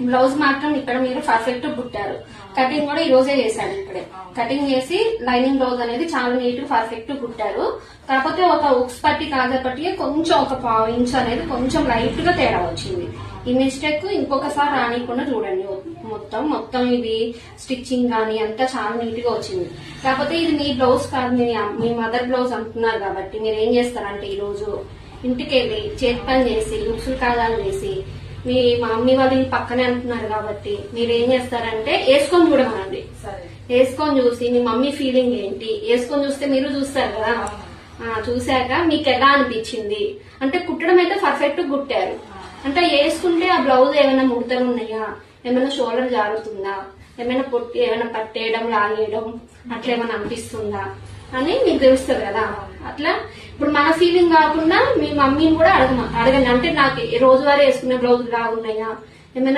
Blouse మాత్రం ఇక్కడ మీరు పర్ఫెక్ట్ కుట్టారు. కటింగ్ కూడా ఈ రోజే చేశాను. ఇక్కడే కటింగ్ చేసి లైనింగ్ బ్లౌజ్ అనేది చాలా నీట్ పర్ఫెక్ట్ కుట్టారు. కాకపోతే ఒక ఉక్స్ పట్టి కాజా పట్టి కొంచెం ఒక పావు ఇంచ్ అనేది కొంచెం లైట్ గా తేడా వచ్చింది. ఈ మిస్టేక్ ఇంకొకసారి రానికుండా చూడండి. మొత్తం ఇది స్టిచ్చింగ్ కానీ అంతా చాలా నీట్ గా వచ్చింది. కాకపోతే ఇది మీ బ్లౌజ్ కాదు, మీ మదర్ బ్లౌజ్ అంటున్నారు కాబట్టి మీరు ఏం చేస్తారంటే ఈ రోజు ఇంటికి వెళ్ళి చేతి పని చేసి ఉక్సులు కాజాలు చేసి మీ మమ్మీ వాళ్ళు పక్కనే అంటున్నారు కాబట్టి మీరు ఏం చేస్తారంటే వేసుకొని చూడమనండి. వేసుకొని చూసి మీ మమ్మీ ఫీలింగ్ ఏంటి వేసుకొని చూస్తే మీరు చూస్తారు కదా. చూశాక మీకు ఎలా అనిపించింది అంటే కుట్టడం అయితే పర్ఫెక్ట్ కుట్టారు. అంటే వేసుకుంటే ఆ బ్లౌజ్ ఏమైనా ముడతలు ఉన్నాయా, ఏమైనా షోల్డర్ జారుతుందా, ఏమైనా పట్టేయడం లాగేయడం అట్లా ఏమైనా అనిపిస్తుందా అని మీకు తెలుస్తుంది కదా. అట్లా ఇప్పుడు మన ఫీలింగ్ కాకుండా మీ మమ్మీని కూడా అడగండి. అంటే నాకు రోజువారీ వేసుకునే బ్లౌజ్ లాగున్నాయా, ఏమైనా